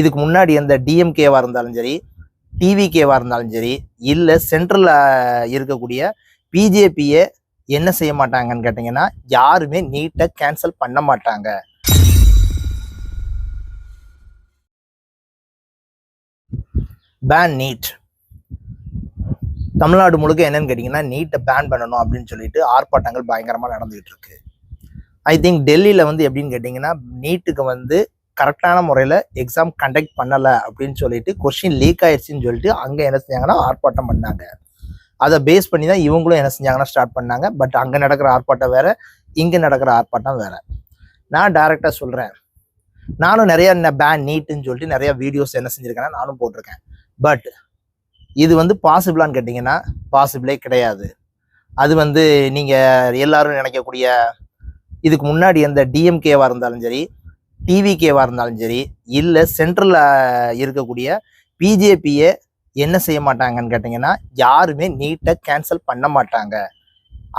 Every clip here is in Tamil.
இதுக்கு முன்னாடி எந்த டிஎம்கேவா இருந்தாலும் சரி, டிவிகேவா இருந்தாலும் சரி, இல்லை சென்ட்ரல்ல இருக்கக்கூடிய பிஜேபியை என்ன செய்ய மாட்டாங்கன்னு கேட்டிங்கன்னா, யாருமே நீட்டை கேன்சல் பண்ண மாட்டாங்க. Pan NEET. தமிழ்நாடு முழுக்க என்னன்னு கேட்டிங்கன்னா, நீட்டை பேன் பண்ணணும் அப்படின்னு சொல்லிட்டு ஆர்ப்பாட்டங்கள் பயங்கரமாக நடந்துகிட்டு இருக்கு. ஐ திங்க் டெல்லியில் வந்து எப்படின்னு கேட்டிங்கன்னா, நீட்டுக்கு வந்து கரெக்டான முறையில் எக்ஸாம் கண்டக்ட் பண்ணலை அப்படின்னு சொல்லிட்டு கொஸ்டின் லீக் ஆயிடுச்சுன்னு சொல்லிட்டு அங்கே என்ன செஞ்சாங்கன்னா ஆர்ப்பாட்டம் பண்ணாங்க. அதை பேஸ் பண்ணி தான் இவங்களும் என்ன செஞ்சாங்கன்னா ஸ்டார்ட் பண்ணாங்க. பட் அங்கே நடக்கிற ஆர்ப்பாட்டம் வேற, இங்கே நடக்கிற ஆர்ப்பாட்டம் வேற. நான் டைரெக்டாக சொல்கிறேன், நானும் நிறைய பேன் நீட்டுன்னு சொல்லிட்டு நிறைய வீடியோஸ் என்ன செஞ்சுருக்கேன்னா நானும் போட்டிருக்கேன். பட் இது வந்து பாசிபிளான்னு கேட்டிங்கன்னா பாசிபிளே கிடையாது. அது வந்து நீங்கள் எல்லாரும் நினைக்கக்கூடிய இதுக்கு முன்னாடி எந்த டிஎம்கேவா இருந்தாலும் சரி, டிவிகேவா இருந்தாலும் சரி, இல்லை சென்ட்ரல்ல இருக்கக்கூடிய பிஜேபியை என்ன செய்ய மாட்டாங்கன்னு கேட்டிங்கன்னா, யாருமே நீட்டை கேன்சல் பண்ண மாட்டாங்க.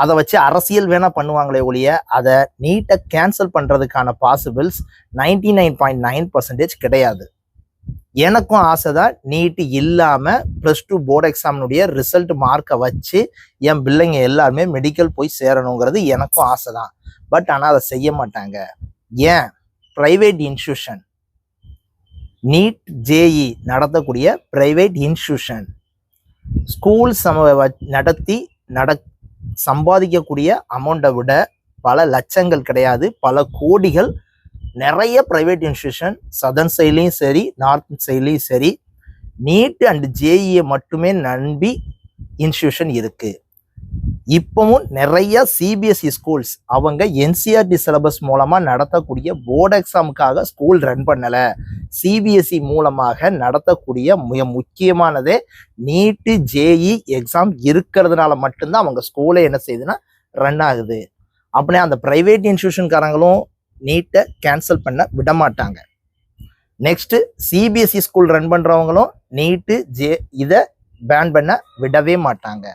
அதை வச்சு அரசியல் வேணா பண்ணுவாங்களே ஒழிய அதை நீட்டை கேன்சல் பண்ணுறதுக்கான பாசிபிள்ஸ் 99.9% கிடையாது. எனக்கும் ஆசை தான் நீட்டு இல்லாமல் +2 போர்டு எக்ஸாமினுடைய ரிசல்ட் மார்க்கை வச்சு என் பிள்ளைங்க எல்லாருமே மெடிக்கல் போய் சேரணுங்கிறது எனக்கும் ஆசை தான். பட் ஆனால் அதை செய்ய மாட்டாங்க. ஏன்? ப்ரைவேட் இன்ஸ்டியூஷன், நீட் ஜேஇ நடத்தக்கூடிய ப்ரைவேட் இன்ஸ்டியூஷன் ஸ்கூல் நடத்தி சம்பாதிக்கக்கூடிய அமௌண்ட்டை விட பல லட்சங்கள் கிடையாது, பல கோடிகள் நிறைய ப்ரைவேட் இன்ஸ்டியூஷன் சதர்ன் சைட்லேயும் சரி, நார்த் சைட்லேயும் சரி, நீட் அண்ட் ஜேஇயை மட்டுமே நம்பி இன்ஸ்டியூஷன் இருக்கு. இப்பவும் நிறைய சிபிஎஸ்இ ஸ்கூல்ஸ் அவங்க என்சிஆர்டி சிலபஸ் மூலமா நடத்தக்கூடிய போர்டு எக்ஸாமுக்காக ஸ்கூல் ரன் பண்ணல. சிபிஎஸ்இ மூலமாக நடத்தக்கூடிய மிக முக்கியமானதே நீட்டு ஜேஇ எக்ஸாம் இருக்கிறதுனால மட்டும்தான் அவங்க ஸ்கூலே என்ன செய்யுதுன்னா ரன் ஆகுது. அப்படியே அந்த பிரைவேட் இன்ஸ்டியூஷன்காரங்களும் நீட்டை கேன்சல் பண்ண விட மாட்டாங்க. நெக்ஸ்ட் சிபிஎஸ்இ ஸ்கூல் ரன் பண்றவங்களும் நீட்டு இதை பேன் பண்ண விடவே மாட்டாங்க.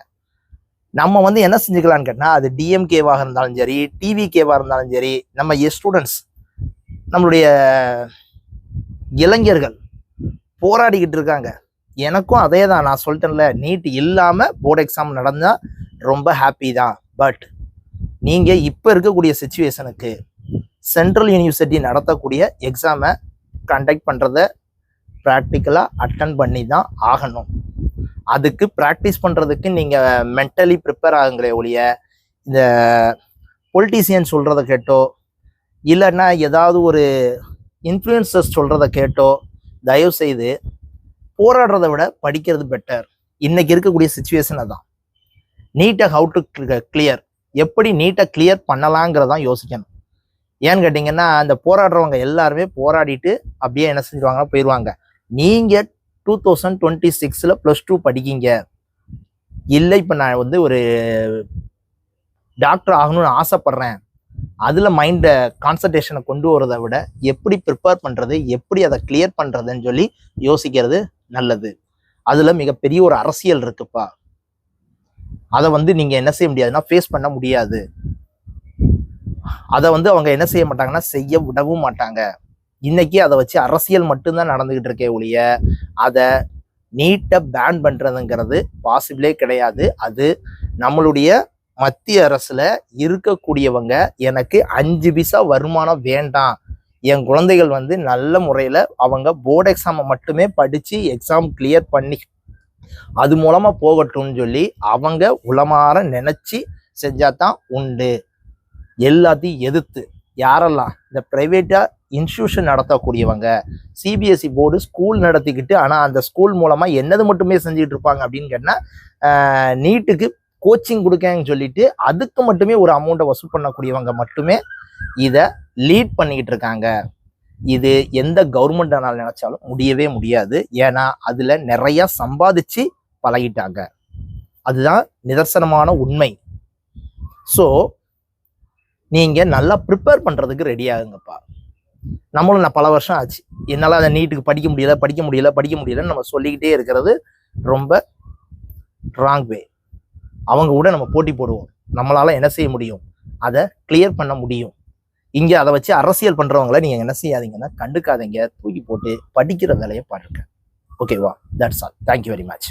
நம்ம வந்து என்ன செஞ்சுக்கலான்னு கேட்டால், அது டிஎம்கேவாக இருந்தாலும் சரி, டிவிகேவாக இருந்தாலும் சரி, நம்ம ஸ்டூடெண்ட்ஸ் நம்மளுடைய இளைஞர்கள் போராடிக்கிட்டு இருக்காங்க. எனக்கும் அதே தான், நான் சொல்லிட்டேன்ல, நீட் இல்லாமல் போர்டு எக்ஸாம் நடந்தால் ரொம்ப ஹாப்பி தான். பட் நீங்கள் இப்போ இருக்கக்கூடிய சிச்சுவேஷனுக்கு சென்ட்ரல் யூனிவர்சிட்டி நடத்தக்கூடிய எக்ஸாமை கண்டக்ட் பண்ணுறத ப்ராக்டிக்கலாக அட்டன் பண்ணி தான் ஆகணும். அதுக்கு ப்ராக்டிஸ் பண்ணுறதுக்கு நீங்கள் மென்டலி ப்ரிப்பேர் ஆகுங்களே ஒழிய இந்த பொலிட்டீசியன் சொல்கிறத கேட்டோ இல்லைன்னா ஏதாவது ஒரு இன்ஃப்ளூயன்சர்ஸ் சொல்கிறத கேட்டோ தயவு செய்து போராடுறத விட படிக்கிறது பெட்டர். இன்னைக்கு இருக்கக்கூடிய சுச்சுவேஷன் அதான். நீட்டை ஹவு டு கிளியர், எப்படி நீட்டை கிளியர் பண்ணலாங்கிறதான் யோசிக்கணும். ஏன்னு கேட்டிங்கன்னா, அந்த போராடுறவங்க எல்லாருமே போராடிட்டு அப்படியே என்ன செஞ்சுருவாங்க, போயிடுவாங்க. நீங்கள் 2026 +2 படிக்கிங்க, இல்லை இப்போ நான் வந்து ஒரு டாக்டர் ஆகணும்னு ஆசைப்படுறேன், அதில் மைண்டை கான்சன்ட்ரேஷனை கொண்டு வரதை விட எப்படி ப்ரிப்பேர் பண்ணுறது, எப்படி அதை கிளியர் பண்ணுறதுன்னு சொல்லி யோசிக்கிறது நல்லது. அதில் மிகப்பெரிய ஒரு அரசியல் இருக்குப்பா. அதை வந்து நீங்கள் என்ன செய்ய முடியாதுன்னா ஃபேஸ் பண்ண முடியாது. அதை வந்து அவங்க என்ன செய்ய மாட்டாங்கன்னா செய்ய விடவும் மாட்டாங்க. இன்னைக்கு அதை வச்சு அரசியல் மட்டும்தான் நடந்துகிட்டு இருக்கே ஒழிய அதை நீட்டை பேன் பண்றதுங்கிறது பாசிபிளே கிடையாது. அது நம்மளுடைய மத்திய அரசுல இருக்கக்கூடியவங்க எனக்கு 5 பைசா வருமானம் வேண்டாம், என் குழந்தைகள் வந்து நல்ல முறையில அவங்க போர்டு எக்ஸாமை மட்டுமே படிச்சு எக்ஸாம் கிளியர் பண்ணி அது மூலமா போகட்டும்னு சொல்லி அவங்க உளமாற நினைச்சு செஞ்சாதான் உண்டு. எல்லாத்தையும் எதிர்த்து யாரெல்லாம் இந்த பிரைவேட்டா இன்ஸ்டியூஷன் நடத்தக்கூடியவங்க, சிபிஎஸ்இ போர்டு ஸ்கூல் நடத்திக்கிட்டு ஆனால் அந்த ஸ்கூல் மூலமா என்னது மட்டுமே செஞ்சுட்டு இருப்பாங்க அப்படின்னு கேட்டால், நீட்டுக்கு கோச்சிங் கொடுக்கன்னு சொல்லிட்டு அதுக்கு மட்டுமே ஒரு அமௌண்ட்டை வசூல் பண்ணக்கூடியவங்க மட்டுமே இதை லீட் பண்ணிக்கிட்டு இருக்காங்க. இது எந்த கவர்மெண்டானால நினைச்சாலும் முடியவே முடியாது. ஏன்னா அதுல நிறைய சம்பாதிச்சு பழகிட்டாங்க. அதுதான் நிதர்சனமான உண்மை. ஸோ நீங்க நல்லா ப்ரிப்பேர் பண்றதுக்கு ரெடி ஆகுங்கப்பா. நம்மளும் நான் பல வருஷம் ஆச்சு, என்னால் அதை நீட்டுக்கு படிக்க முடியலன்னு நம்ம சொல்லிக்கிட்டே இருக்கிறது ரொம்ப ராங் வே. அவங்க கூட நம்ம போட்டி போடுவோம், நம்மளால என்ன செய்ய முடியும், அதை கிளியர் பண்ண முடியும். இங்கே அதை வச்சு அரசியல் பண்ணுறவங்கள நீங்கள் என்ன செய்யாதீங்கன்னா கண்டுக்காதீங்க, தூக்கி போட்டு படிக்கிற வேலையை பாருங்க. ஓகேவா? That's all. Thank you very much.